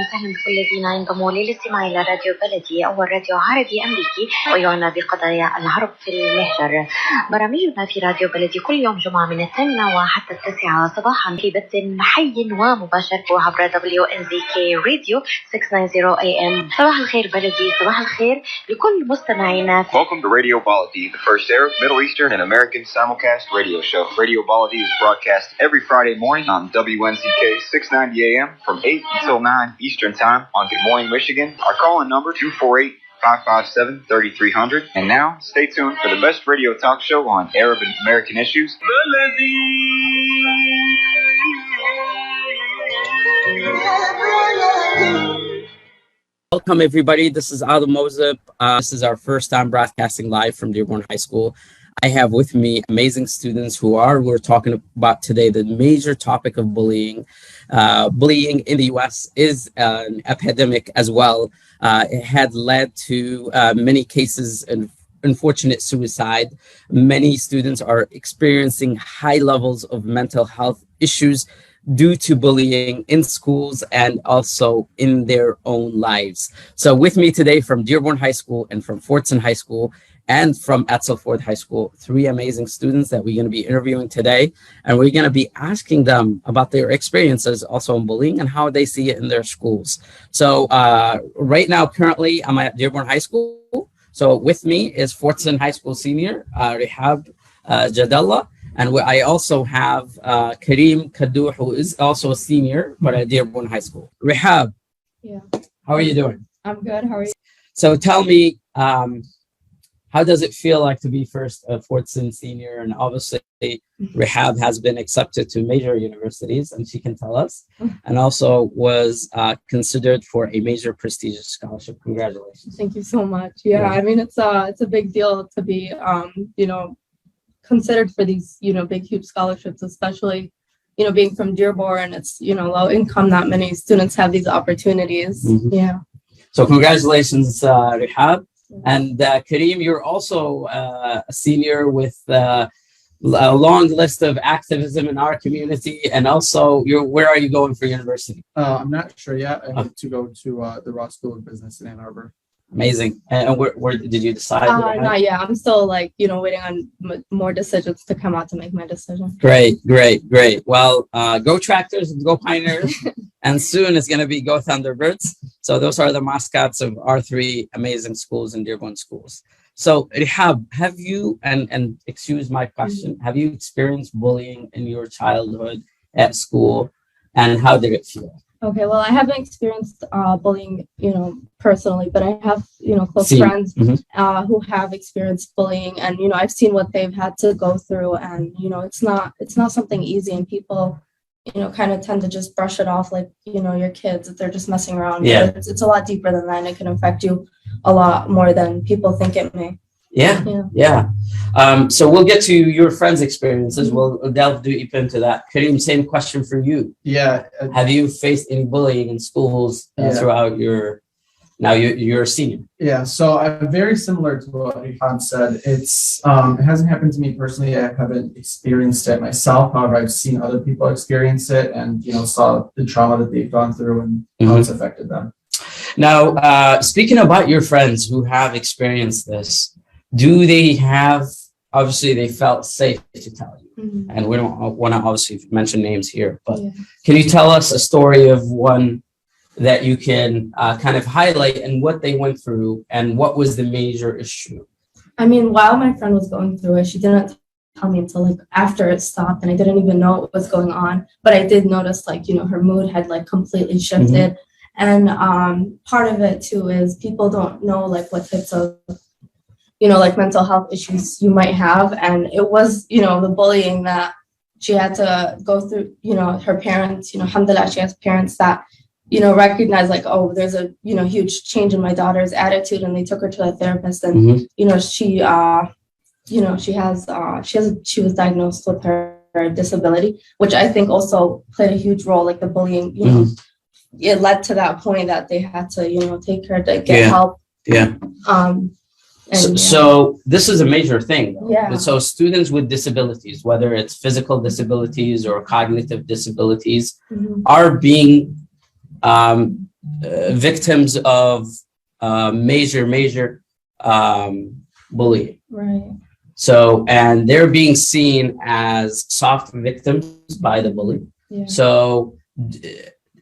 وسهلا بكل الذين ينضموا للاستماع إلى راديو بلدي، أول راديو عربي أمريكي ويعنى بقضايا العرب في المهجر. برامجنا في راديو بلدي كل يوم جمعة من 8 وحتى 9 صباحا في بث حي ومباشر عبر WNZK راديو 690 AM. صباح الخير بلدي، صباح الخير لكل مستمعينا. Welcome to Radio Baladi, the first Arab, Middle Eastern, and American simulcast radio show. Radio Baladi is broadcast every Friday morning on WNZK 690 AM from 8 until 9 Eastern Time on Good Morning, Michigan. Our call-in number 248-557-3300. And now, stay tuned for the best radio talk show on Arab and American issues. Welcome, everybody. This is Adel Mozip. This is our first time broadcasting live from Dearborn High School. I have with me amazing students we're talking about today the major topic of bullying. Bullying in the U.S. is an epidemic as well. It had led to many cases and unfortunate suicide. Many students are experiencing high levels of mental health issues due to bullying in schools and also in their own lives. So with me today from Dearborn High School and from Fortson High School and from Etzel Ford High School, 3 amazing students that we're going to be interviewing today. And we're going to be asking them about their experiences also in bullying and how they see it in their schools. So right now, currently, I'm at Dearborn High School. So with me is Fortson High School senior, Rehab Jadallah. And I also have Kareem Kadou, who is also a senior, but at Dearborn High School. Rehab, how are you doing? I'm good. How are you? So tell me, how does it feel like to be first a Fortson senior? And obviously, Rehab has been accepted to major universities, and she can tell us, and also was considered for a major prestigious scholarship. Congratulations. Thank you so much. Yeah, I mean, it's a big deal to be, considered for these, big, huge scholarships, especially, being from Dearborn. It's, low income, not many students have these opportunities. Yeah. So congratulations, Rehab. And Kareem, you're also a senior with a long list of activism in our community. And also, where are you going for university? I'm not sure yet. I hope to go to the Ross School of Business in Ann Arbor. Amazing. And where did you decide? Not yet. I'm still waiting on more decisions to come out to make my decision. Great. Well, go Tractors and go Pioneers. And soon it's going to be go Thunderbirds. So those are the mascots of our 3 amazing schools in Dearborn Schools. So Rehab, have you, and excuse my question, have you experienced bullying in your childhood at school? And how did it feel? Okay, well, I haven't experienced bullying, personally, but I have, close friends who have experienced bullying, and I've seen what they've had to go through, and it's not something easy, and people, kind of tend to just brush it off like your kids, if they're just messing around. Yeah, it's a lot deeper than that, and it can affect you a lot more than people think it may. Yeah. So we'll get to your friends' experiences. We'll delve deep into that. Kareem, same question for you. Yeah. Have you faced any bullying in schools throughout you're a senior? Yeah. So I'm very similar to what Rehab said. It hasn't happened to me personally. I haven't experienced it myself. However, I've seen other people experience it and, saw the trauma that they've gone through and how it's affected them. Now, speaking about your friends who have experienced this, do they have, obviously they felt safe to tell you, and we don't want to obviously mention names here, but can you tell us a story of one that you can kind of highlight and what they went through and what was the major issue? I mean, while my friend was going through it, she didn't tell me until after it stopped, and I didn't even know what was going on, but I did notice her mood had completely shifted. And part of it too is people don't know what types of mental health issues you might have. And it was, the bullying that she had to go through, her parents, alhamdulillah, she has parents that, recognize there's a, huge change in my daughter's attitude, and they took her to a therapist, and, she was diagnosed with her disability, which I think also played a huge role, the bullying, it led to that point that they had to, take her to get help. Yeah. So this is a major thing. Yeah. So students with disabilities, whether it's physical disabilities or cognitive disabilities, are being victims of major bullying. Right. So, and they're being seen as soft victims by the bully. Yeah. So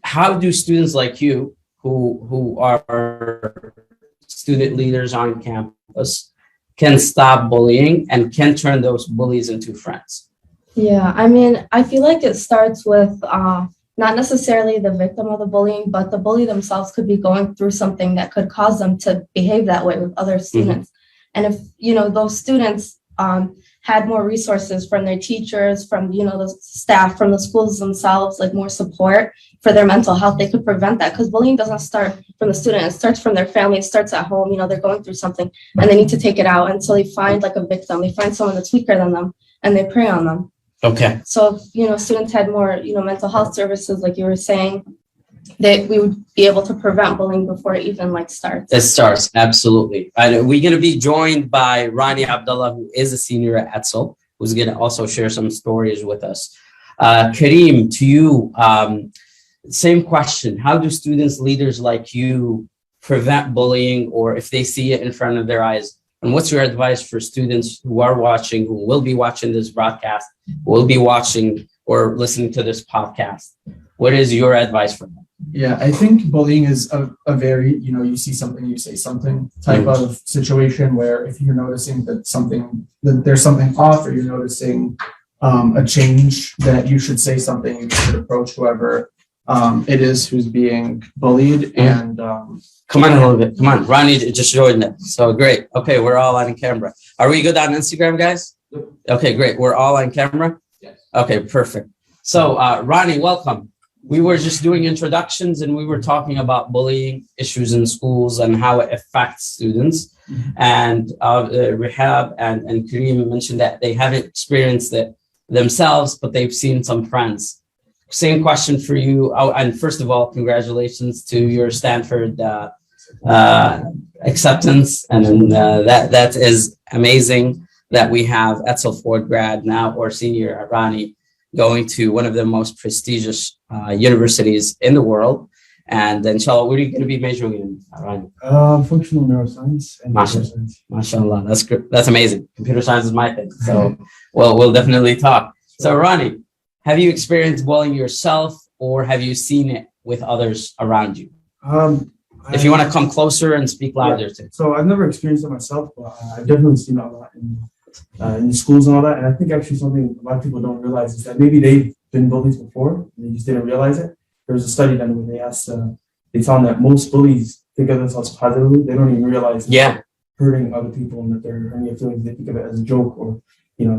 how do students like you who are student leaders on campus can stop bullying and can turn those bullies into friends? Yeah, I mean, I feel like it starts with not necessarily the victim of the bullying, but the bully themselves could be going through something that could cause them to behave that way with other students. And if, those students had more resources from their teachers, from, the staff, from the schools themselves, like more support for their mental health, they could prevent that, because bullying doesn't start from the student. It starts from their family. It starts at home. They're going through something and they need to take it out until they find like a victim. They find someone that's weaker than them and they prey on them. Okay. So, if students had more, mental health services, like you were saying, that we would be able to prevent bullying before it even starts. It starts, absolutely. And we're going to be joined by Rani Abdullah, who is a senior at Etzel, who's going to also share some stories with us. Kareem, to you, same question. How do students, leaders like you, prevent bullying, or if they see it in front of their eyes? And what's your advice for students who are watching, who will be watching this broadcast, who will be watching or listening to this podcast? What is your advice for them? Yeah, I think bullying is a very, you see something, you say something type of situation, where if you're noticing that there's something off, or you're noticing a change, that you should say something. You should approach whoever it is who's being bullied. And come on a little bit. Come on, Ronnie just joined it. So great. Okay, we're all on camera. Are we good on Instagram, guys? Okay, great. We're all on camera? Yes. Okay, perfect. So Ronnie, welcome. We were just doing introductions and we were talking about bullying issues in schools and how it affects students. And Rehab and Kareem mentioned that they haven't experienced it themselves, but they've seen some friends. Same question for you. Oh, and first of all, congratulations to your Stanford acceptance. And that is amazing that we have Etzel Ford grad now, or senior Rani, going to one of the most prestigious universities in the world. And inshallah, what are you going to be majoring in, Rani? Functional neuroscience and computer science. MashaAllah, that's good. That's amazing. Computer science is my thing. So we'll definitely talk. So Rani, have you experienced bullying yourself, or have you seen it with others around you? If you want to come closer and speak louder too. So I've never experienced it myself, but I've definitely seen it a lot in the schools and all that. And I think actually something a lot of people don't realize is that maybe they've been bullies before and they just didn't realize it. There was a study done where they asked, they found that most bullies think of themselves positively. They don't even realize that they're hurting other people and that they're hurting their feelings. They think of it as a joke, or,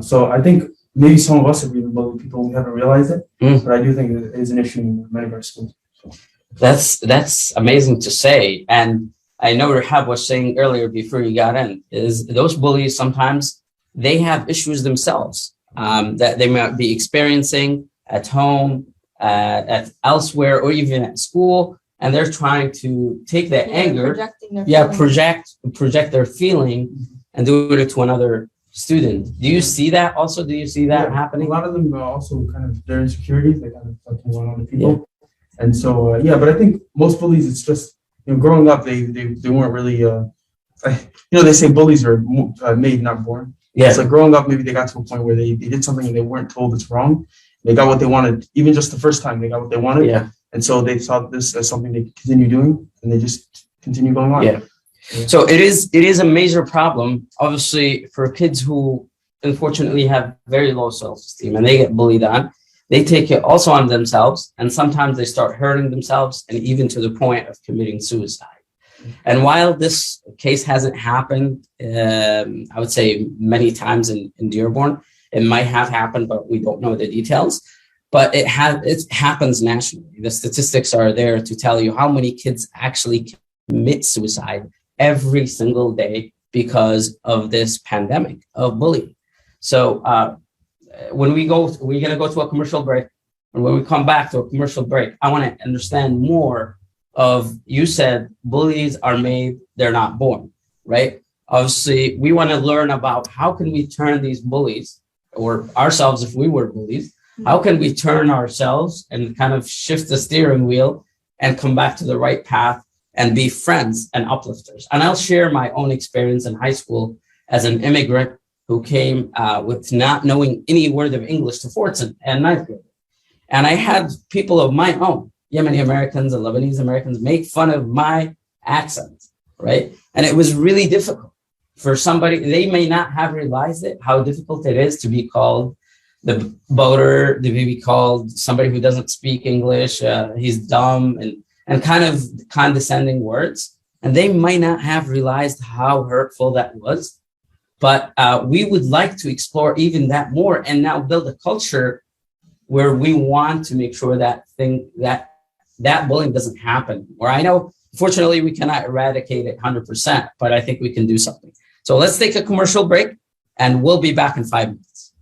so I think maybe some of us have even bullied people and we haven't realized it, but I do think it is an issue in many of our schools. So. That's amazing to say. And I know Rahab was saying earlier before you got in, is those bullies sometimes they have issues themselves that they might be experiencing at home, at elsewhere, or even at school, and they're trying to take that anger, project their feeling, and do it to another student. Do you see that also? Do you see that happening? A lot of them also kind of their insecurities, they kind of touch on other people, and so but I think most bullies, it's just growing up they weren't really they say bullies are made, not born. It's like growing up, maybe they got to a point where they did something and they weren't told it's wrong. They got what they wanted, even just the first time they got what they wanted. And so they saw this as something they could continue doing, and they just continue going on. So it is a major problem, obviously, for kids who unfortunately have very low self-esteem and they get bullied on. They take it also on themselves, and sometimes they start hurting themselves, and even to the point of committing suicide. And while this case hasn't happened, I would say many times in Dearborn, it might have happened, but we don't know the details. But it happens nationally. The statistics are there to tell you how many kids actually commit suicide every single day because of this pandemic of bullying. So we're going to go to a commercial break. And when we come back to a commercial break, I want to understand more of, you said bullies are made, they're not born, right? Obviously, we want to learn about how can we turn these bullies, or ourselves if we were bullies, how can we turn ourselves and kind of shift the steering wheel and come back to the right path and be friends and uplifters. And I'll share my own experience in high school as an immigrant who came with not knowing any word of English to fourth and ninth grade. And I had people of my own, Yemeni Americans and Lebanese Americans, make fun of my accent, right? And it was really difficult for somebody. They may not have realized it, how difficult it is to be called the boater, to be called somebody who doesn't speak English, he's dumb, and kind of condescending words. And they might not have realized how hurtful that was. But we would like to explore even that more and now build a culture where we want to make sure that bullying doesn't happen. Where I know, fortunately, we cannot eradicate it 100%, but I think we can do something. So let's take a commercial break and we'll be back in 5 minutes.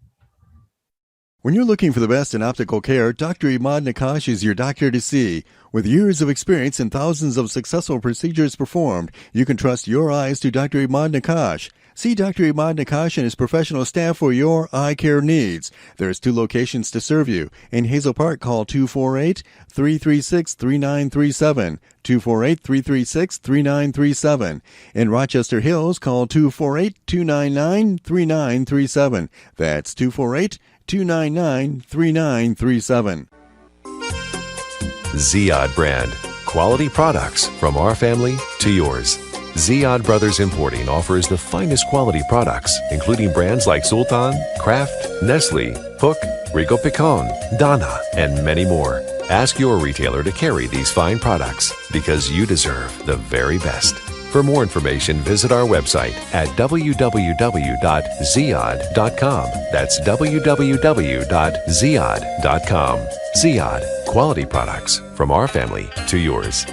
When you're looking for the best in optical care, Dr. Imad Nakash is your doctor to see. With years of experience and thousands of successful procedures performed, you can trust your eyes to Dr. Imad Nakash. See Dr. Imad Nakash and his professional staff for your eye care needs. There's 2 locations to serve you. In Hazel Park, call 248-336-3937, 248-336-3937. In Rochester Hills, call 248-299-3937. That's 248-299-3937. Ziyad brand. Quality products from our family to yours. Ziyad Brothers Importing offers the finest quality products, including brands like Sultan, Kraft, Nestle, Hook, Rico Picon, Dana, and many more. Ask your retailer to carry these fine products because you deserve the very best. For more information, visit our website at www.ziyad.com. That's www.ziyad.com. Ziyad, quality products from our family to yours.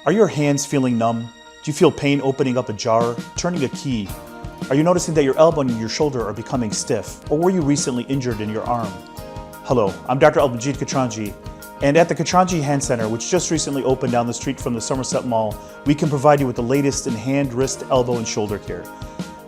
Are your hands feeling numb? Do you feel pain opening up a jar, turning a key? Are you noticing that your elbow and your shoulder are becoming stiff? Or were you recently injured in your arm? Hello, I'm Dr. Adel Mozip Katranji, and at the Katranji Hand Center, which just recently opened down the street from the Somerset Mall, we can provide you with the latest in hand, wrist, elbow, and shoulder care.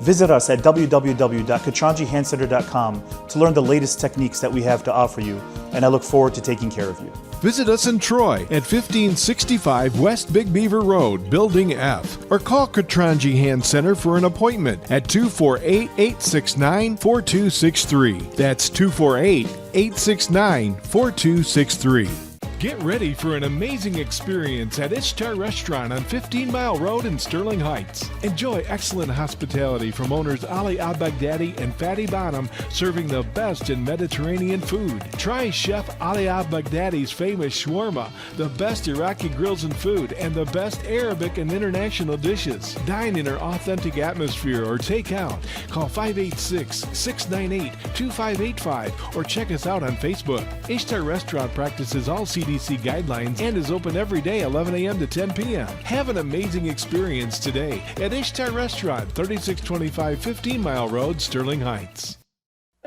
Visit us at www.katranjihandcenter.com to learn the latest techniques that we have to offer you, and I look forward to taking care of you. Visit us in Troy at 1565 West Big Beaver Road, Building F, or call Katranji Hand Center for an appointment at 248-869-4263. That's 248-869-4263. Get ready for an amazing experience at Ishtar Restaurant on 15 Mile Road in Sterling Heights. Enjoy excellent hospitality from owners Ali Al-Baghdadi and Fatty Bonham, serving the best in Mediterranean food. Try Chef Ali Al-Baghdadi's famous shawarma, the best Iraqi grills and food, and the best Arabic and international dishes. Dine in our authentic atmosphere or take out. Call 586-698-2585 or check us out on Facebook. Ishtar Restaurant practices all CDC guidelines and is open every day 11 a.m. to 10 p.m. Have an amazing experience today at Ishtar Restaurant, 3625 15 Mile Road, Sterling Heights.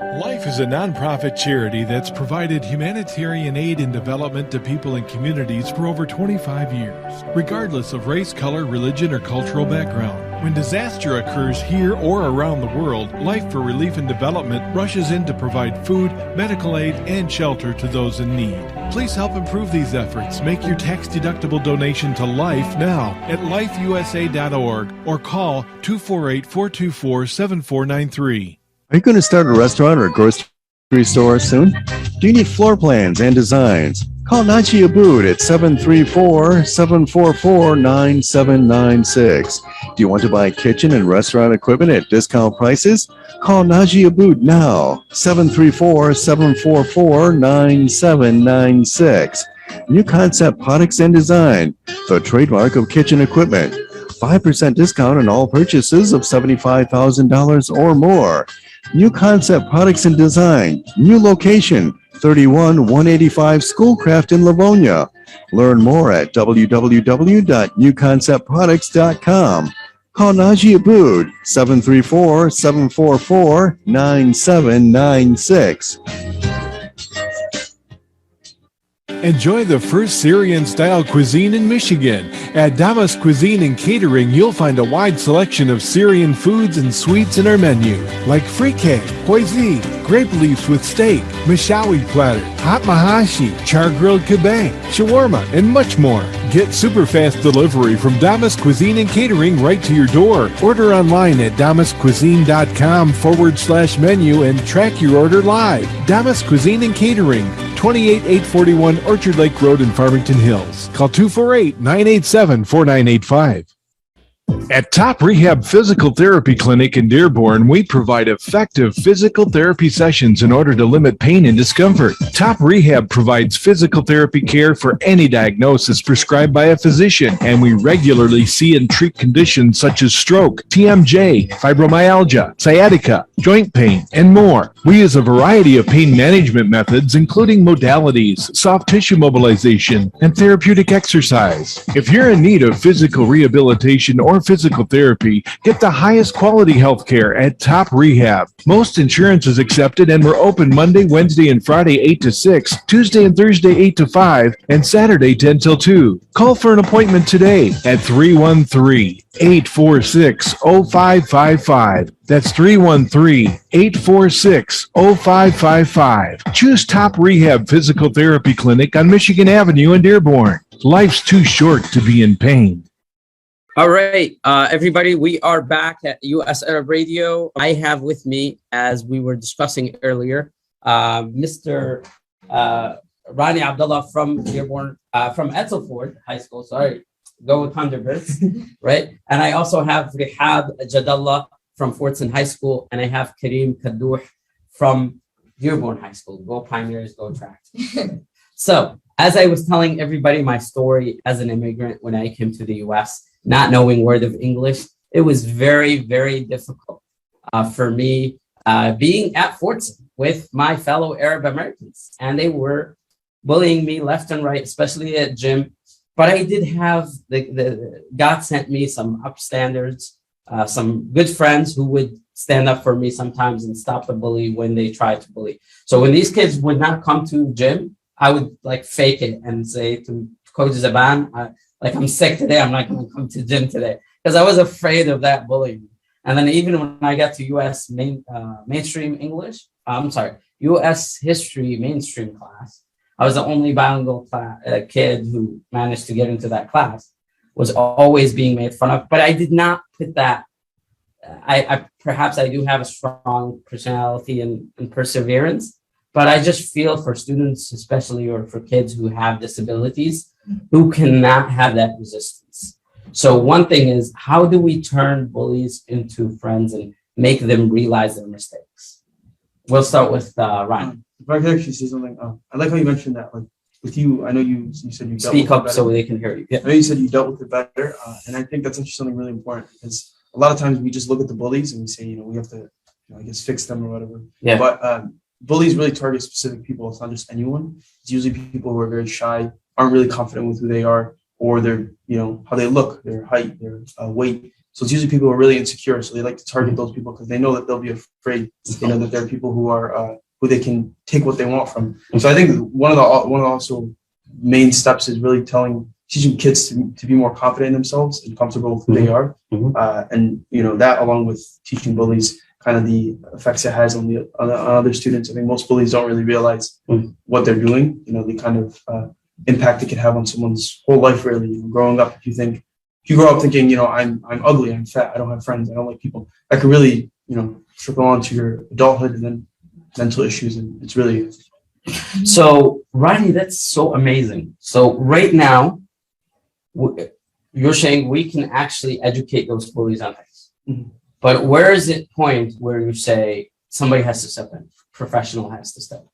Life is a nonprofit charity that's provided humanitarian aid and development to people and communities for over 25 years, regardless of race, color, religion, or cultural background. When disaster occurs here or around the world, Life for Relief and Development rushes in to provide food, medical aid, and shelter to those in need. Please help improve these efforts. Make your tax-deductible donation to Life now at lifeusa.org or call 248-424-7493. Are you going to start a restaurant or a grocery store soon? Do you need floor plans and designs? Call Naji Abood at 734-744-9796. Do you want to buy kitchen and restaurant equipment at discount prices? Call Naji Abood now, 734-744-9796. New Concept Products and Design, the trademark of kitchen equipment. 5% discount on all purchases of $75,000 or more. New Concept Products and Design, new location, 31185 Schoolcraft in Livonia. Learn more at www.newconceptproducts.com. Call Naji Abood, 734-744-9796. Enjoy the first Syrian-style cuisine in Michigan. At Damas Cuisine and Catering, you'll find a wide selection of Syrian foods and sweets in our menu, like frikeh, hoisin, grape leaves with steak, mishawi platter, hot mahashi, char-grilled kebab, shawarma, and much more. Get super fast delivery from Damas Cuisine and Catering right to your door. Order online at damascuisine.com/menu and track your order live. Damas Cuisine and Catering, 28841 Orchard Lake Road in Farmington Hills. Call 248-987-4985. At Top Rehab Physical Therapy Clinic in Dearborn, we provide effective physical therapy sessions in order to limit pain and discomfort. Top Rehab provides physical therapy care for any diagnosis prescribed by a physician, and we regularly see and treat conditions such as stroke, TMJ, fibromyalgia, sciatica, joint pain, and more. We use a variety of pain management methods, including modalities, soft tissue mobilization, and therapeutic exercise. If you're in need of physical rehabilitation or physical therapy, get the highest quality health care at Top Rehab. Most insurance is accepted, and we're open Monday, Wednesday, and Friday 8 to 6, Tuesday and Thursday 8 to 5, and Saturday 10 till 2. Call for an appointment today at 313-846-0555. That's 313-846-0555. Choose Top Rehab Physical Therapy Clinic on Michigan Avenue in Dearborn. Life's too short to be in pain. All right, everybody, we are back at US Arab Radio. I have with me, as we were discussing earlier, Mr. Rani Abdullah from Dearborn, from Etzelford High School, sorry, go with Thunderbirds, right? And I also have Rihab Jadallah from Fortson High School, and I have Kareem Kaddouh from Dearborn High School. Go Pioneers, go Track. So, as I was telling everybody my story as an immigrant when I came to the US, not knowing word of English, it was very, very difficult for me being at Fortson with my fellow Arab Americans. And they were bullying me left and right, especially at gym. But I did have, God sent me some upstanders, some good friends who would stand up for me sometimes and stop the bully when they tried to bully. So when these kids would not come to gym, I would like fake it and say to Coach Zaban, like, I'm sick today, I'm not going to come to gym today, because I was afraid of that bullying. And then even when I got to US mainstream English, US history mainstream class, I was the only bilingual kid who managed to get into that class, was always being made fun of. But I did not put that, perhaps I do have a strong personality and perseverance, but I just feel for students, especially, or for kids who have disabilities, who cannot have that resistance. So one thing is, how do we turn bullies into friends and make them realize their mistakes? We'll start with Ryan. If I could actually say something, I like how you mentioned that, like with you, I know you said you dealt Speak with up so they can hear you. Yeah. I know you said you dealt with it better, and I think that's actually something really important, because a lot of times we just look at the bullies and we say, we have to, I guess, fix them or whatever. Yeah. But bullies really target specific people. It's not just anyone. It's usually people who are very shy, aren't really confident with who they are, or their, how they look, their height, their weight. So it's usually people who are really insecure. So they like to target those people because they know that they'll be afraid. They know that there are people who are who they can take what they want from. So I think one of the also main steps is really teaching kids to be more confident in themselves and comfortable with who they are. And that, along with teaching bullies kind of the effects it has on other students. I think most bullies don't really realize what they're doing. The kind of impact it can have on someone's whole life, really. Growing up, if you grow up thinking, I'm ugly, I'm fat, I don't have friends, I don't like people, that could really, trickle on to your adulthood and then mental issues, and it's really. So, Ronnie, that's so amazing. So right now, you're saying we can actually educate those bullies on things. But where is it point where you say somebody has to step in, professional has to step in?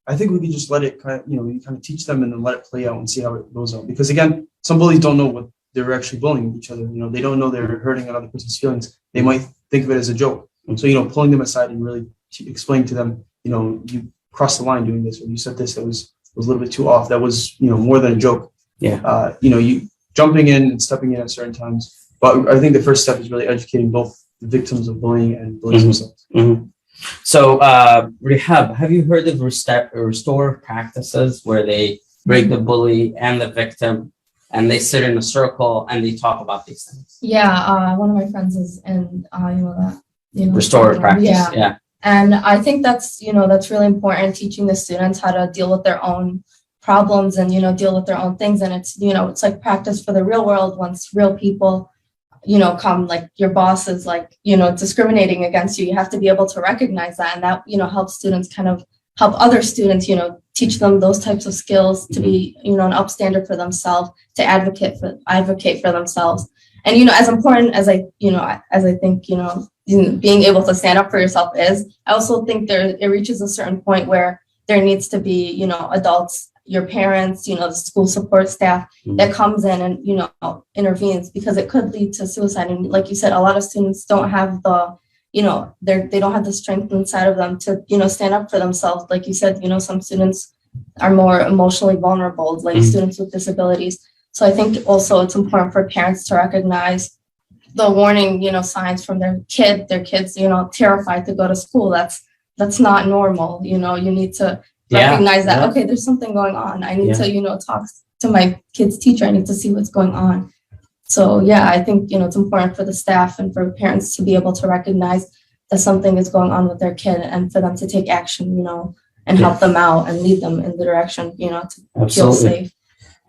I think we can just let it kind of teach them and then let it play out and see how it goes out. Because again, some bullies don't know what they're actually bullying each other. They don't know they're hurting another person's feelings. They might think of it as a joke. So, pulling them aside and really explaining to them, you crossed the line doing this, or you said this that was a little bit too off. That was, more than a joke. Yeah. You jumping in and stepping in at certain times. But I think the first step is really educating both the victims of bullying and bullies themselves. So, Rehab, have you heard of restore practices where they bring the bully and the victim, and they sit in a circle and they talk about these things. Yeah, one of my friends is in, Restorative practice. Yeah. And I think that's, that's really important, teaching the students how to deal with their own problems and, deal with their own things. And it's, it's like practice for the real world. Once real people, come, like your boss is like, discriminating against you, you have to be able to recognize that. And that, helps students kind of help other students, teach them those types of skills to be, an upstander for themselves, to advocate for themselves. And, as important as I think, being able to stand up for yourself is, I also think it reaches a certain point where there needs to be, adults, your parents, the school support staff that comes in and, intervenes, because it could lead to suicide. And like you said, a lot of students don't have the, they don't have the strength inside of them to, stand up for themselves. Like you said, some students are more emotionally vulnerable, like students with disabilities. So I think also it's important for parents to recognize the warning, signs from their kids, terrified to go to school. That's not normal. You need to recognize that, okay, there's something going on. I need to, talk to my kid's teacher. I need to see what's going on. So I think, it's important for the staff and for parents to be able to recognize that something is going on with their kid, and for them to take action, and help them out and lead them in the direction, to feel safe.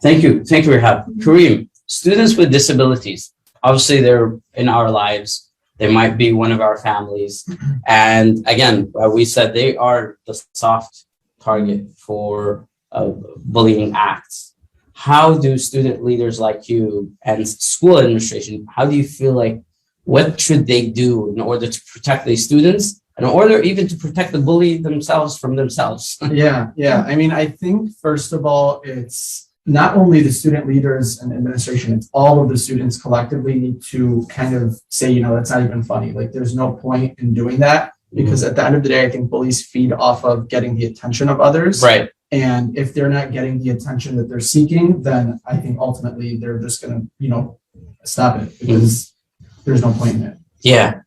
Thank you, Rehab. Kareem, students with disabilities, obviously they're in our lives. They might be one of our families. And again, we said they are the soft target for bullying acts. How do student leaders like you and school administration, how do you feel like, what should they do in order to protect these students, in order even to protect the bully themselves from themselves? Yeah. I mean, I think first of all, it's not only the student leaders and administration, it's all of the students collectively need to kind of say, that's not even funny. Like, there's no point in doing that, because at the end of the day, I think bullies feed off of getting the attention of others. Right. And if they're not getting the attention that they're seeking, then I think ultimately they're just going to, stop it, because there's no point in it. Yeah.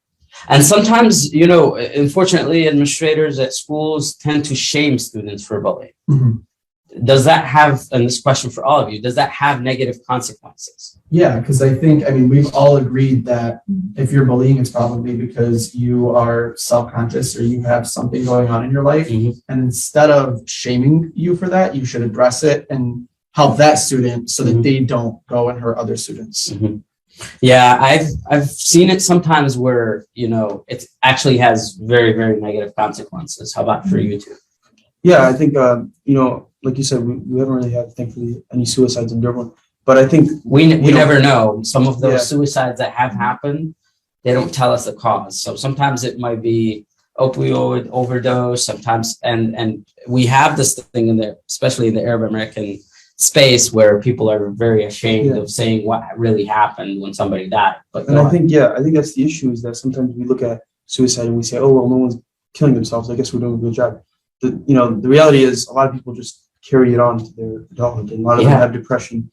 And sometimes, unfortunately, administrators at schools tend to shame students for bullying. Does that have, and this question for all of you, does that have negative consequences? Yeah, because I think, we've all agreed that if you're bullying, it's probably because you are self-conscious or you have something going on in your life. And instead of shaming you for that, you should address it and help that student so that they don't go and hurt other students. Yeah, I've seen it sometimes where, it actually has very, very negative consequences. How about for you two? Yeah, I think, like you said, we haven't really had, thankfully, any suicides in Dearborn. But I think we never know. Some of those suicides that have happened, they don't tell us the cause. So sometimes it might be opioid overdose. Sometimes, and we have this thing in there, especially in the Arab American space, where people are very ashamed of saying what really happened when somebody died. But I think that's the issue, is that sometimes we look at suicide and we say, oh, well, no one's killing themselves. I guess we're doing a good job. The reality is a lot of people just carry it on to their adulthood, and a lot of them have depression,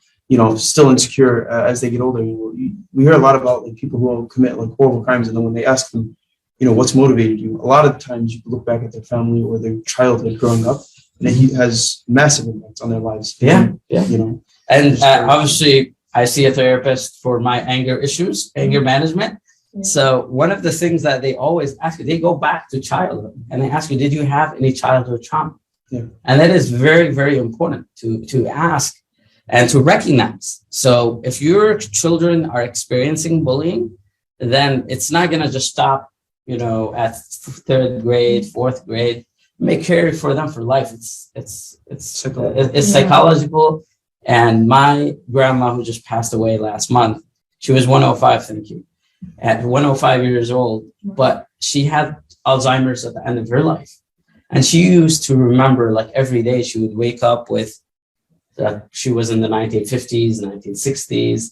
still insecure as they get older. We hear a lot about people who will commit horrible crimes, and then when they ask them, what's motivated you, a lot of times you look back at their family or their childhood growing up, and it has massive impacts on their lives. And obviously I see a therapist for my anger issues, anger management. So one of the things that they always ask you, they go back to childhood and they ask you, did you have any childhood trauma? And that is very, very important to ask and to recognize. So if your children are experiencing bullying, then it's not going to just stop, at third grade, fourth grade. Make care for them for life. It's psychological. And my grandma, who just passed away last month, she was 105. Thank you. At 105 years old, but she had Alzheimer's at the end of her life. And she used to remember, every day she would wake up with, she was in the 1950s, 1960s.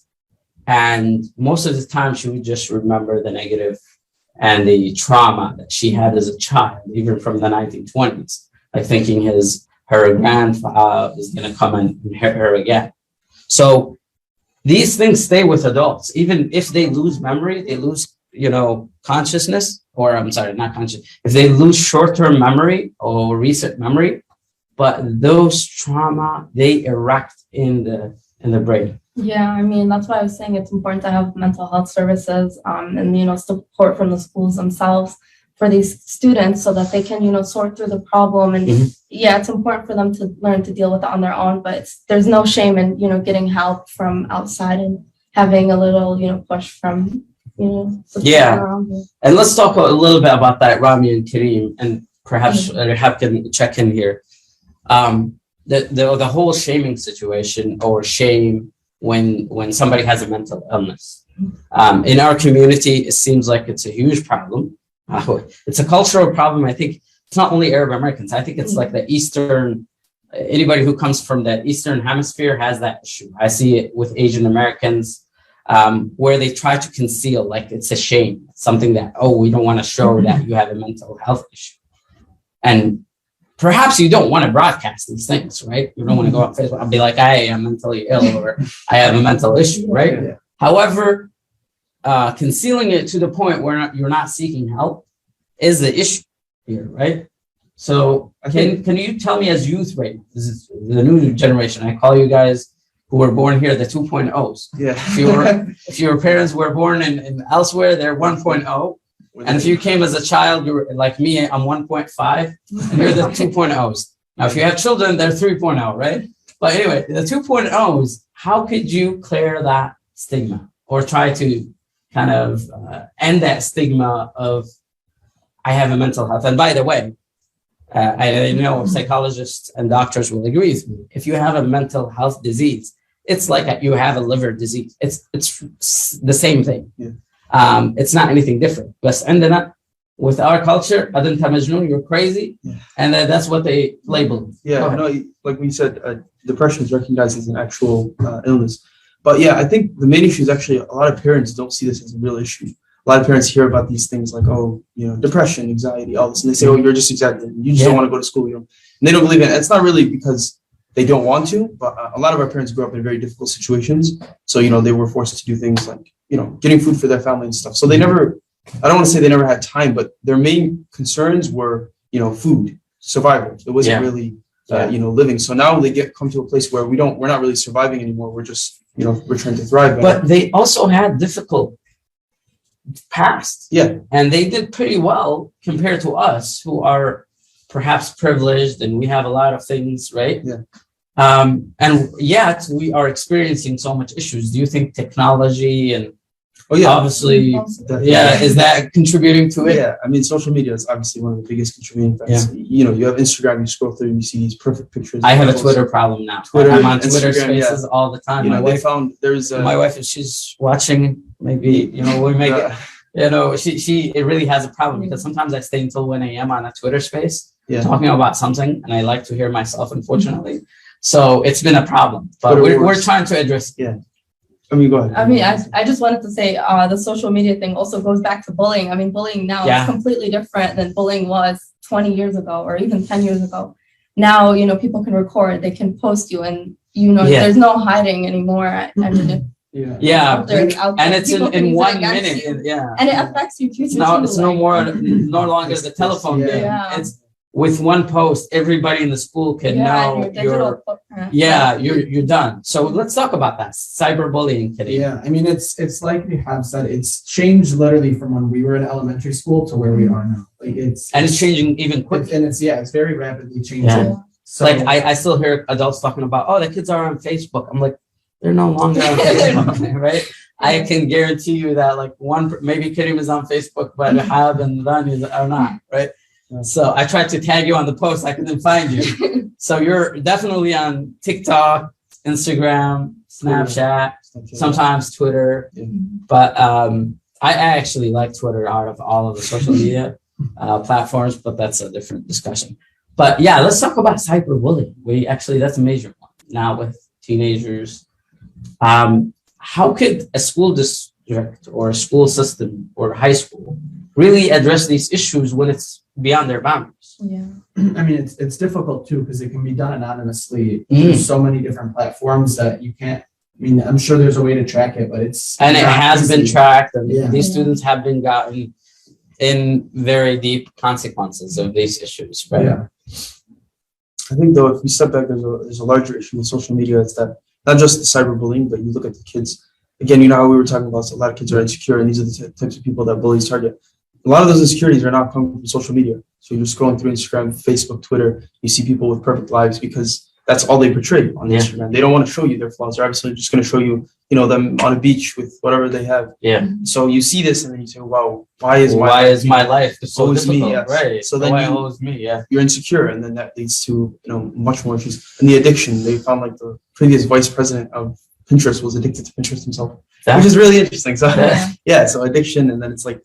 And most of the time she would just remember the negative and the trauma that she had as a child, even from the 1920s, thinking her grandfather is going to come and inherit her again. So these things stay with adults. Even if they lose memory, they lose, consciousness, or I'm sorry, not conscious. If they lose short-term memory or recent memory, but those trauma, they erect in the brain. Yeah, I mean, that's why I was saying it's important to have mental health services, and, support from the schools themselves for these students so that they can, sort through the problem. And yeah, it's important for them to learn to deal with it on their own, but there's no shame in, getting help from outside and having a little, push from, Yeah. around you. And let's talk a little bit about that, Rami and Kareem, and perhaps Rehab can check in here. The whole shaming situation, or shame when somebody has a mental illness. In our community, it seems like it's a huge problem. It's a cultural problem. I think it's not only Arab Americans. I think it's like the Eastern, anybody who comes from that Eastern hemisphere has that issue. I see it with Asian Americans, where they try to conceal, like it's a shame, something that, we don't want to show that you have a mental health issue. And perhaps you don't want to broadcast these things, right? You don't want to go on Facebook and be like, I am mentally ill, or I have a mental issue, right? Yeah. However, concealing it to the point where you're not seeking help is the issue here, right? So can you tell me, as youth right now, this is the new generation, I call you guys who were born here the 2.0s. Yeah. If your parents were born in elsewhere, they're 1.0. And if you came as a child, you were like me, I'm 1.5, and you're the 2.0s. Now, if you have children, they're 3.0, right? But anyway, the 2.0s, how could you clear that stigma, or try to kind of end that stigma of, I have a mental health? And by the way, I know psychologists and doctors will agree with me. If you have a mental health disease, it's like you have a liver disease. It's the same thing. Yeah. It's not anything different. But ending up with our culture, Adel Mozip, you're crazy, and that's what they label. Yeah, no, like we said, depression is recognized as an actual illness. But yeah, I think the main issue is actually a lot of parents don't see this as a real issue. A lot of parents hear about these things like, depression, anxiety, all this, and they say, you're just exaggerating. You just don't want to go to school. And they don't believe it. And it's not really because they don't want to, but a lot of our parents grew up in very difficult situations. So, they were forced to do things like, getting food for their family and stuff. So they never, I don't want to say they never had time, but their main concerns were, food, survival. It wasn't really, living. So now they come to a place where we're not really surviving anymore. We're just, we're trying to thrive. But they also had difficult past. Yeah. And they did pretty well compared to us, who are perhaps privileged, and we have a lot of things, right? Yeah. And yet we are experiencing so much issues. Do you think technology and obviously, is that contributing to it? Yeah, I mean, social media is obviously one of the biggest contributing factors. Yeah. You have Instagram, you scroll through and you see these perfect pictures. I have a Twitter problem now. I'm on Twitter Spaces all the time. My wife, if she's watching, maybe, we make it, she really has a problem, because sometimes I stay until 1 a.m. on a Twitter space talking about something, and I like to hear myself, unfortunately. So it's been a problem, but we're trying to address it. Yeah. I mean, go ahead. I mean, I just wanted to say the social media thing also goes back to bullying. I mean, bullying now is completely different than bullying was 20 years ago or even 10 years ago. Now, people can record, they can post you, and, there's no hiding anymore. I mean, and it's in 1 minute. And it affects you too. It's no longer the telephone game. Yeah. It's with one post, everybody in the school can know you're done. So let's talk about that cyberbullying today. Yeah, I mean, it's like we have said, it's changed literally from when we were in elementary school to where we are now. Like it's changing even quicker. And it's very rapidly changing. Yeah. So I still hear adults talking about, the kids are on Facebook. I'm like, they're no longer on Facebook, right? I can guarantee you that maybe Kareem is on Facebook, but Hab and Rani are not, right? So I tried to tag you on the post. I couldn't find you. So you're definitely on TikTok, Instagram, Snapchat, sometimes Twitter. But I actually like Twitter out of all of the social media platforms, but that's a different discussion. But let's talk about cyberbullying. That's a major one now with teenagers. How could a school district or a school system or high school really address these issues when it's beyond their boundaries? Yeah. I mean, it's difficult too, because it can be done anonymously. There's so many different platforms that you can't, I'm sure there's a way to track it, but it has been tracked, and these students have been gotten in very deep consequences of these issues, right? I think though, if we step back, there's a larger issue with social media. It's that not just the cyberbullying, but you look at the kids. Again, you know how we were talking about, a lot of kids are insecure, and these are the types of people that bullies target. A lot of those insecurities are not coming from social media. So you're scrolling through Instagram, Facebook, Twitter, you see people with perfect lives because that's all they portray on Instagram. They don't want to show you their flaws. They're obviously just going to show you, them on a beach with whatever they have. Yeah. So you see this and then you say, wow, why is my life so difficult? Me? Yes. Right. So then you're insecure, and then that leads to, much more issues. And the addiction, they found like the previous vice president of Pinterest was addicted to Pinterest himself, which is really interesting. So so addiction, and then it's like,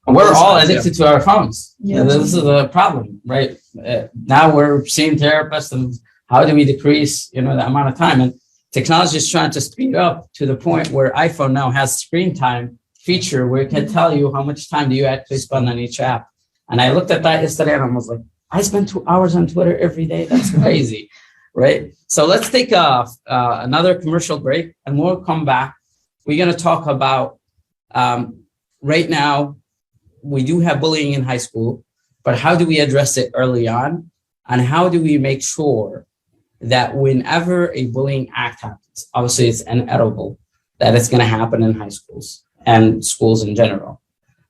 we're all addicted to our phones. Yeah. This is the problem, right? Now we're seeing therapists, and how do we decrease, the amount of time? And technology is trying to speed up to the point where iPhone now has screen time feature where it can tell you how much time do you actually spend on each app. And I looked at that yesterday and I was like, I spend 2 hours on Twitter every day. That's crazy, right? So let's take another commercial break and we'll come back. We're going to talk about, right now, we do have bullying in high school, but how do we address it early on? And how do we make sure that whenever a bullying act happens, obviously it's inevitable that it's going to happen in high schools and schools in general.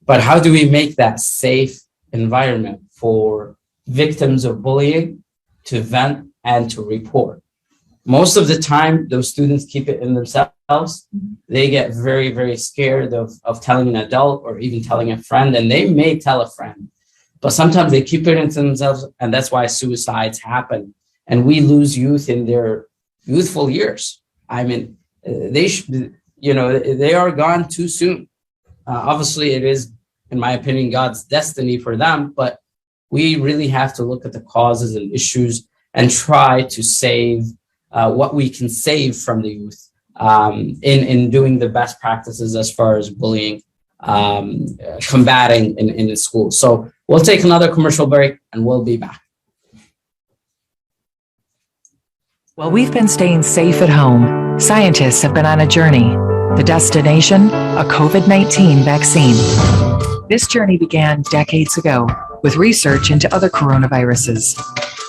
But how do we make that safe environment for victims of bullying to vent and to report? Most of the time, those students keep it in themselves. They get very, very scared of telling an adult or even telling a friend, and they may tell a friend, but sometimes they keep it into themselves, and that's why suicides happen. And we lose youth in their youthful years. I mean, they are gone too soon. Obviously, it is, in my opinion, God's destiny for them, but we really have to look at the causes and issues and try to save what we can save from the youth in doing the best practices as far as bullying, combating in the school. So we'll take another commercial break and we'll be back. While we've been staying safe at home, scientists have been on a journey. The destination, a COVID-19 vaccine. This journey began decades ago with research into other coronaviruses.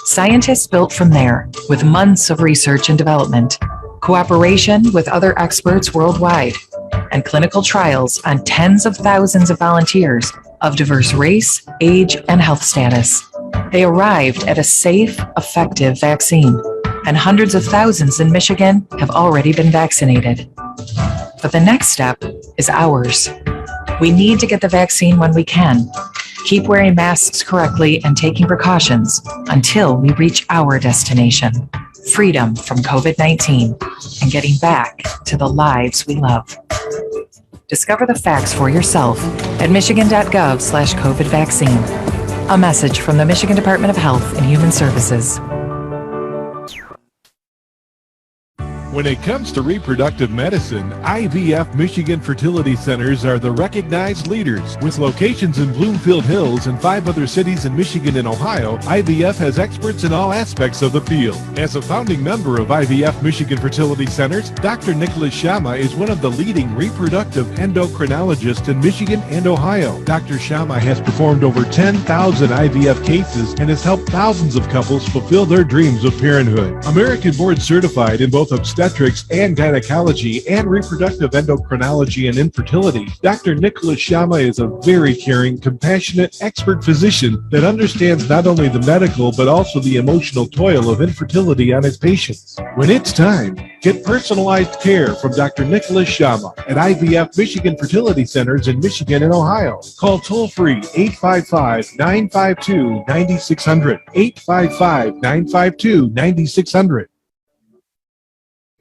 Scientists built from there with months of research and development, cooperation with other experts worldwide, and clinical trials on tens of thousands of volunteers of diverse race, age, and health status. They arrived at a safe, effective vaccine, and hundreds of thousands in Michigan have already been vaccinated. But the next step is ours. We need to get the vaccine when we can. Keep wearing masks correctly and taking precautions until we reach our destination, freedom from COVID-19 and getting back to the lives we love. Discover the facts for yourself at michigan.gov/COVID vaccine. A message from the Michigan Department of Health and Human Services. When it comes to reproductive medicine, IVF Michigan Fertility Centers are the recognized leaders. With locations in Bloomfield Hills and 5 other cities in Michigan and Ohio, IVF has experts in all aspects of the field. As a founding member of IVF Michigan Fertility Centers, Dr. Nicholas Shama is one of the leading reproductive endocrinologists in Michigan and Ohio. Dr. Shama has performed over 10,000 IVF cases and has helped thousands of couples fulfill their dreams of parenthood. American board certified in both obstetrics and gynecology and reproductive endocrinology and infertility, Dr. Nicholas Shama is a very caring, compassionate, expert physician that understands not only the medical but also the emotional toil of infertility on his patients. When it's time, get personalized care from Dr. Nicholas Shama at IVF Michigan Fertility Centers in Michigan and Ohio. Call toll-free 855-952-9600, 855-952-9600.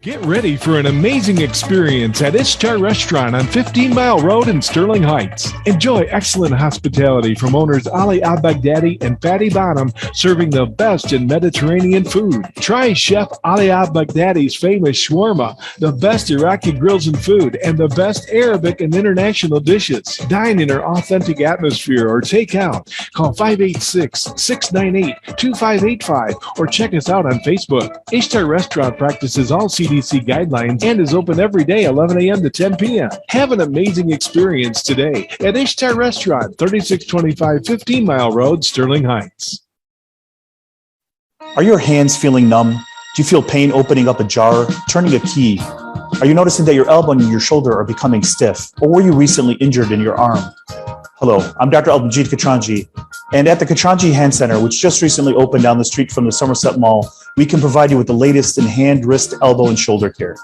Get ready for an amazing experience at Ishtar Restaurant on 15 Mile Road in Sterling Heights. Enjoy excellent hospitality from owners Ali Al-Baghdadi and Fatty Bonham, serving the best in Mediterranean food. Try Chef Ali Al-Baghdadi's famous shawarma, the best Iraqi grills and food, and the best Arabic and international dishes. Dine in our authentic atmosphere or take out. Call 586-698-2585 or check us out on Facebook. Ishtar Restaurant practices all CDC guidelines and is open every day 11 a.m. to 10 p.m. Have an amazing experience today at Ishtar Restaurant, 3625 15 Mile Road, Sterling Heights. Are your hands feeling numb? Do you feel pain opening up a jar, turning a key? Are you noticing that your elbow and your shoulder are becoming stiff? Or were you recently injured in your arm? Hello, I'm Dr. Adel Mozip Katranji, and at the Katranji Hand Center, which just recently opened down the street from the Somerset Mall, we can provide you with the latest in hand, wrist, elbow, and shoulder care.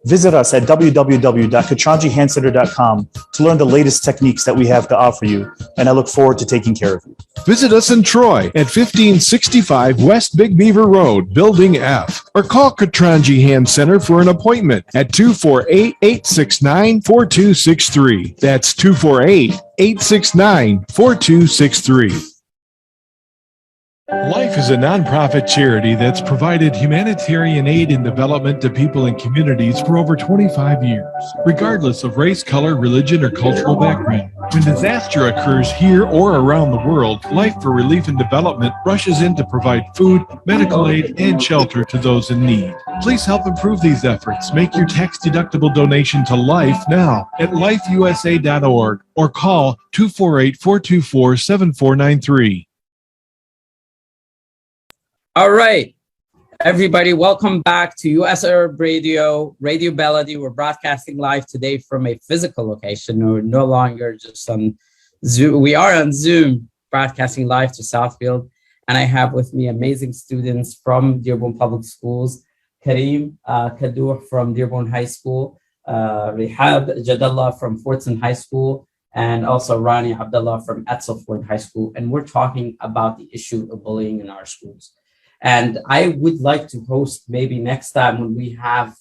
Visit us at www.katranjihandcenter.com to learn the latest techniques that we have to offer you, and I look forward to taking care of you. Visit us in Troy at 1565 West Big Beaver Road, Building F, or call Katranji Hand Center for an appointment at 248-869-4263. That's 248-869-4263. Life is a nonprofit charity that's provided humanitarian aid and development to people and communities for over 25 years, regardless of race, color, religion, or cultural background. When disaster occurs here or around the world, Life for Relief and Development rushes in to provide food, medical aid, and shelter to those in need. Please help improve these efforts. Make your tax-deductible donation to Life now at lifeusa.org or call 248-424-7493. All right, everybody, welcome back to US Arab Radio, Radio Baladi. We're broadcasting live today from a physical location. We're no longer just on Zoom. We are on Zoom, broadcasting live to Southfield. And I have with me amazing students from Dearborn Public Schools, Kareem Kadour from Dearborn High School, Rihab Jadallah from Fortson High School, and also Rani Abdullah from Etzel Ford High School. And we're talking about the issue of bullying in our schools. And I would like to host maybe next time when we have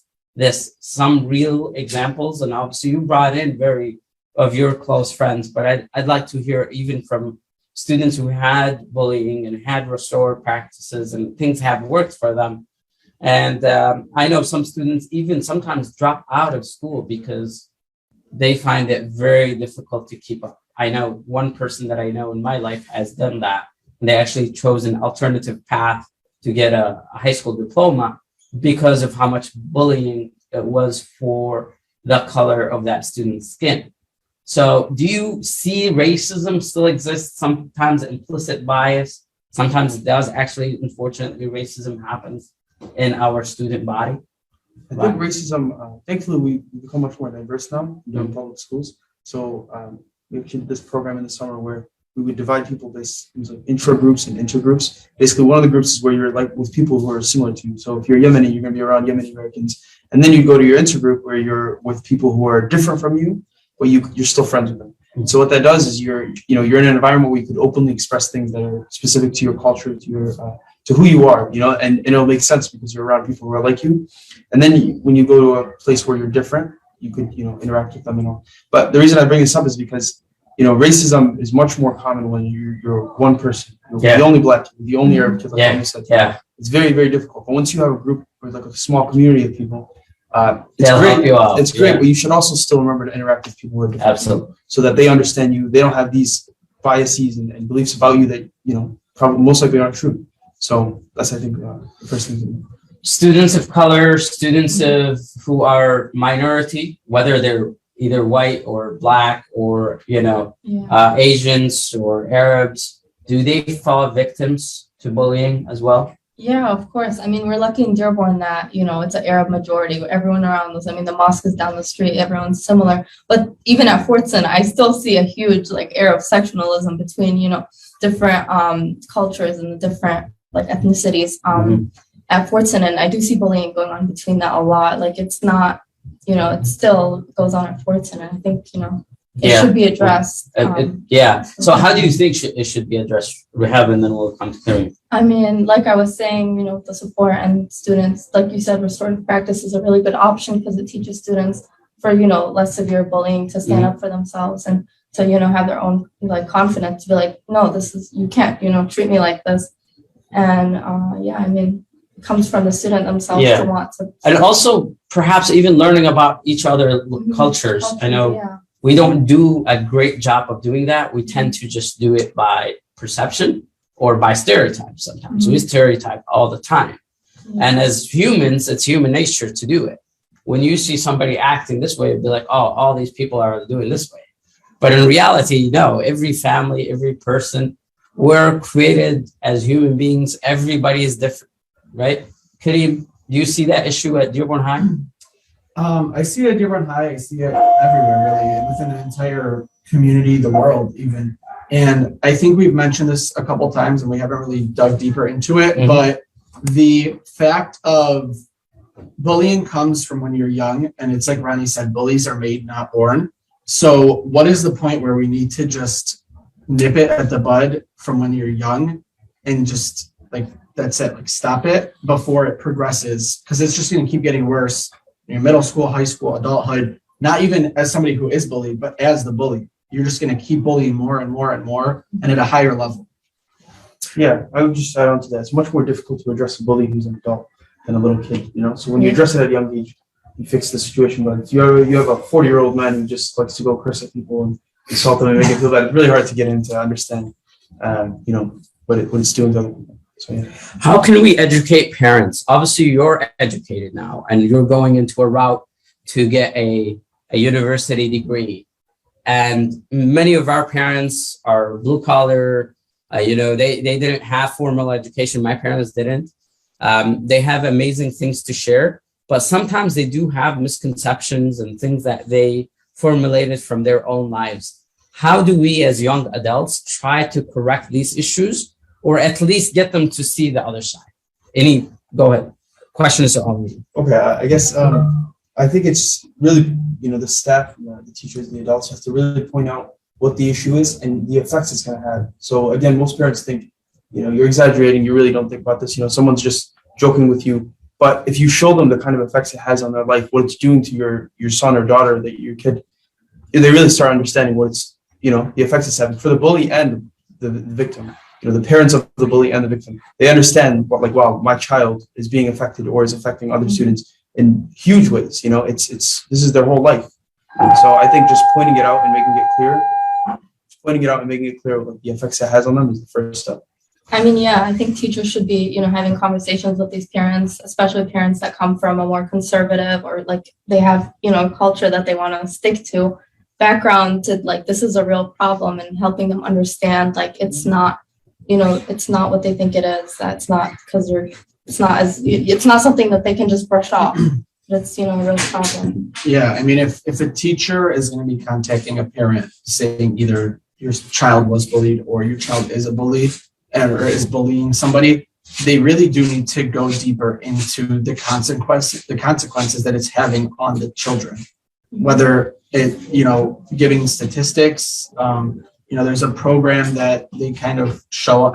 some real examples. And obviously you brought in very of your close friends, but I'd like to hear even from students who had bullying and had restored practices and things have worked for them. And I know some students even sometimes drop out of school because they find it very difficult to keep up. I know one person that I know in my life has done that. And they actually chose an alternative path to get a high school diploma because of how much bullying it was for the color of that student's skin. So do you see racism still exists? Sometimes implicit bias. Sometimes it does actually, unfortunately, racism happens in our student body. I think racism, thankfully, we've become much more diverse now in public schools. So we actually did this program in the summer where we would divide people based on intra groups and intergroups. Basically, one of the groups is where you're like with people who are similar to you. So if you're Yemeni, you're going to be around Yemeni Americans. And then you go to your intergroup where you're with people who are different from you, but you're still friends with them. And so what that does is you're in an environment where you could openly express things that are specific to your culture, to your to who you are, and it'll make sense because you're around people who are like you. And then when you go to a place where you're different, you could interact with them and all. But the reason I bring this up is because racism is much more common when you're one person. You're the only black kid, the only Arab kid, like you said. Yeah. It's very, very difficult. But once you have a group or like a small community of people, it's great. It's great, but you should also still remember to interact with people who are different. Absolutely. So that they understand you. They don't have these biases and beliefs about you that, probably most likely aren't true. So that's, I think, the first thing to do. Students of color, students who are minority, whether they're either white or black or, Asians or Arabs, do they fall victims to bullying as well? Yeah, of course. I mean, we're lucky in Dearborn that, it's an Arab majority. Everyone around us, the mosque is down the street, everyone's similar. But even at Fortson, I still see a huge Arab sectionalism between, different cultures and the different ethnicities at Fortson. And I do see bullying going on between that a lot. It's not, it still goes on at Fortson. And I think, it should be addressed. So how do you think it should be addressed, Rehab, and then we'll come to Kareem? I mean, like I was saying, the support and students, like you said, restorative practice is a really good option because it teaches students for, less severe bullying to stand up for themselves and to, have their own confidence to be like, no, you can't, treat me like this. And it comes from the student themselves to want to. And also perhaps even learning about each other cultures. I know we don't do a great job of doing that. We tend to just do it by perception or by stereotypes sometimes. We stereotype all the time. And as humans, it's human nature to do it. When you see somebody acting this way, it'd be like, oh, all these people are doing this way. But in reality, no, every family, every person we're created as human beings. Everybody is different, right? Kareem, do you see that issue at Dearborn High? I see it at Dearborn High. I see it everywhere, really, within the entire community, the world, even. And I think we've mentioned this a couple times, and we haven't really dug deeper into it. Mm-hmm. But the fact of bullying comes from when you're young, and it's like Ronnie said, bullies are made, not born. So, what is the point where we need to just nip it at the bud from when you're young, and just like that's it, like stop it before it progresses, because it's just going to keep getting worse. In your middle school, high school, adulthood, not even as somebody who is bullied, but as the bully, you're just going to keep bullying more and more and more and at a higher level. Yeah, I would just add on to that. It's much more difficult to address a bully who's an adult than a little kid, you know? So when you address it at a young age, you fix the situation. But if you have a 40-year-old man who just likes to go curse at people and insult them and make it feel bad, it's really hard to get in to understand, you know, what it's doing to other people. So, yeah. How can we educate parents? Obviously, you're educated now, and you're going into a route to get a university degree. And many of our parents are blue collar. You know, they didn't have formal education. My parents didn't. They have amazing things to share, but sometimes they do have misconceptions and things that they formulated from their own lives. How do we as young adults try to correct these issues, or at least get them to see the other side? Go ahead. Questions are on you. Okay, I guess I think it's really, you know, the staff, the teachers, the adults have to really point out what the issue is and the effects it's going to have. So again, most parents think, you know, you're exaggerating, you really don't think about this, you know, someone's just joking with you. But if you show them the kind of effects it has on their life, what it's doing to your son or daughter, that your kid, they really start understanding what it's, you know, the effects it's having for the bully and the victim. You know, the parents of the bully and the victim, they understand what, like, wow, my child is being affected or is affecting other students in huge ways. You know, this is their whole life. And so I think just pointing it out and making it clear what the effects it has on them is the first step. I mean, yeah, I think teachers should be, you know, having conversations with these parents, especially parents that come from a more conservative or like they have, you know, a culture that they want to stick to, background to like, this is a real problem, and helping them understand like it's not, you know, it's not what they think it is. That's not because it's not something that they can just brush off. It's, you know, a real problem. Yeah, I mean, if a teacher is going to be contacting a parent saying either your child was bullied or your child is a bully or is bullying somebody, they really do need to go deeper into the consequences that it's having on the children. Whether it, you know, giving statistics, you know, there's a program that they kind of show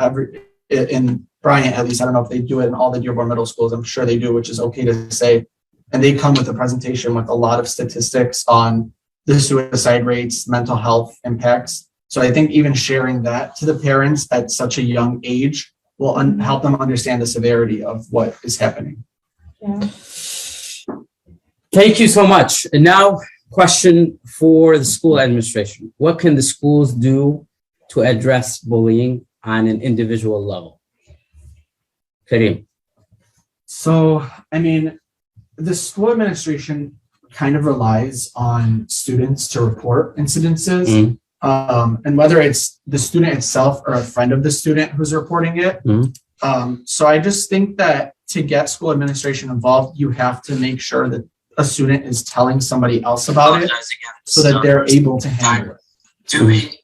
in Bryant, at least. I don't know if they do it in all the Dearborn middle schools. I'm sure they do, which is okay to say. And they come with a presentation with a lot of statistics on the suicide rates, mental health impacts. So I think even sharing that to the parents at such a young age will help them understand the severity of what is happening. Yeah. Thank you so much. And now, question for the school administration. What can the schools do to address bullying on an individual level? Kareem. So, I mean, the school administration kind of relies on students to report incidences. And whether it's the student itself or a friend of the student who's reporting it. So I just think that to get school administration involved, you have to make sure that a student is telling somebody else about it so that they're able to handle it.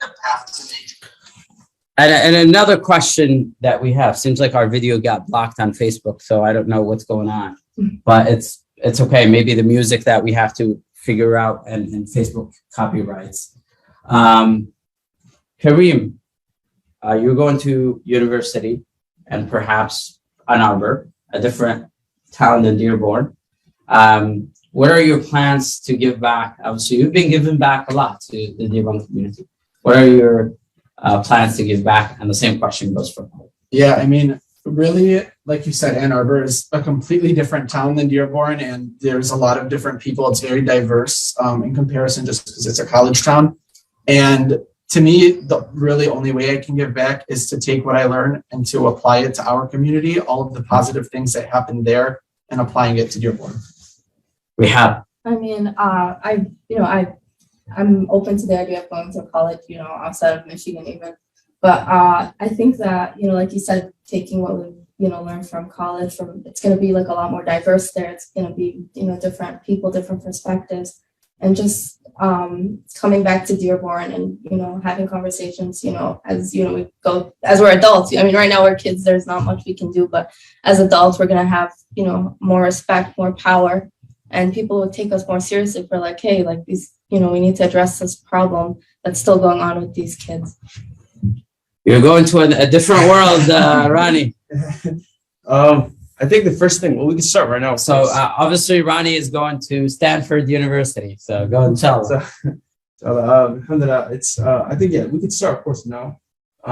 And another question that we have, seems like our video got blocked on Facebook, so I don't know what's going on, but it's okay. Maybe the music that we have to figure out and Facebook copyrights. Kareem, you're going to university and perhaps Ann Arbor, a different town than Dearborn. What are your plans to give back? Obviously, you've been giving back a lot to the Dearborn community. What are your plans to give back? And the same question goes for home. Yeah, I mean, really, like you said, Ann Arbor is a completely different town than Dearborn, and there's a lot of different people. It's very diverse in comparison, just because it's a college town. And to me, the really only way I can give back is to take what I learn and to apply it to our community, all of the positive things that happened there, and applying it to Dearborn. We have. I mean, I'm open to the idea of going to college, you know, outside of Michigan even. But I think that, like you said, taking what we learned from college, it's going to be like a lot more diverse there. It's going to be, different people, different perspectives, and just coming back to Dearborn and, having conversations, as, we go, as we're adults. I mean, right now we're kids, there's not much we can do, but as adults, we're going to have, more respect, more power, and people will take us more seriously for like, hey, like these, we need to address this problem that's still going on with these kids. You're going to a different world, Ronnie. I think the first thing, we can start right now. So obviously Ronnie is going to Stanford University. So go and tell us. It's I think, we could start, of course, now.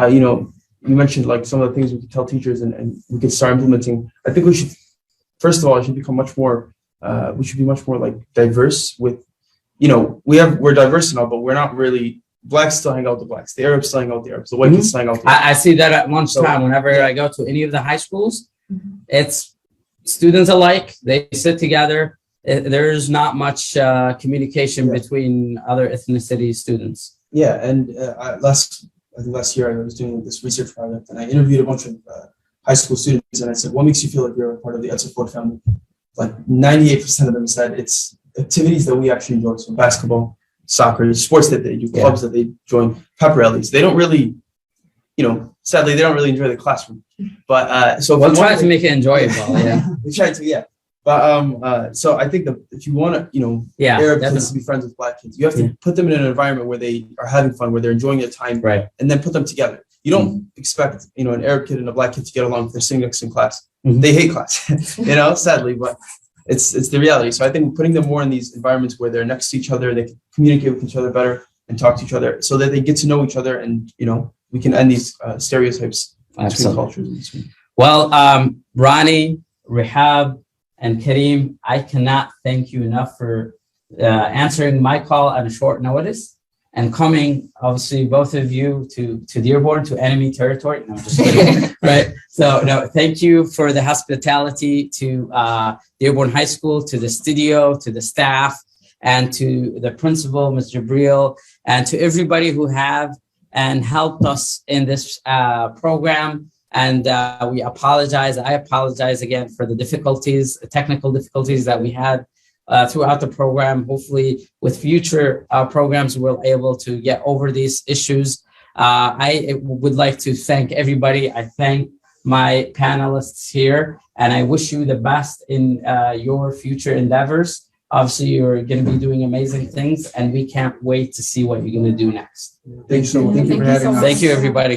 You mentioned like some of the things we could tell teachers and we could start implementing. I think we should, first of all, it should become much more, we should be much more like diverse with, we're diverse and all, but we're not really. Blacks still hang out with the blacks. The Arabs still hang out with the Arabs. The white kids still hang out with the I see that at lunchtime. Whenever I go to any of the high schools, it's students alike. They sit together. There's not much communication between other ethnicity students. Yeah, and last year I was doing this research project, and I interviewed a bunch of high school students, and I said, "What makes you feel like you're a part of the Etsaford family?" Like 98% of them said it's activities that we actually enjoy. So basketball, soccer, sports that they do, clubs that they join, pep rallies. They don't really, sadly, they don't really enjoy the classroom. But so we'll try to make it enjoyable. Yeah, we try to. But so I think that if you want to, Arab kids to be friends with Black kids, you have to put them in an environment where they are having fun, where they're enjoying their time, right? And then put them together. You don't expect, an Arab kid and a Black kid to get along if they're sitting next in class. They hate class, sadly, but. It's the reality. So I think putting them more in these environments where they're next to each other, they can communicate with each other better and talk to each other so that they get to know each other, and we can end these stereotypes between cultures. Well, Ronnie, Rehab, and Kareem, I cannot thank you enough for answering my call on a short notice and coming, obviously, both of you to Dearborn, to enemy territory. No, just kidding. Right. So, no, thank you for the hospitality to Dearborn High School, to the studio, to the staff, and to the principal, Ms. Jabril, and to everybody who have and helped us in this program. And we apologize. I apologize again for the difficulties, technical difficulties that we had throughout the program. Hopefully with future programs, we'll be able to get over these issues. I would like to thank everybody. I thank my panelists here, and I wish you the best in your future endeavors. Obviously, you're going to be doing amazing things, and we can't wait to see what you're going to do next. Thank you so much. Thank you for having us. Thank you, everybody.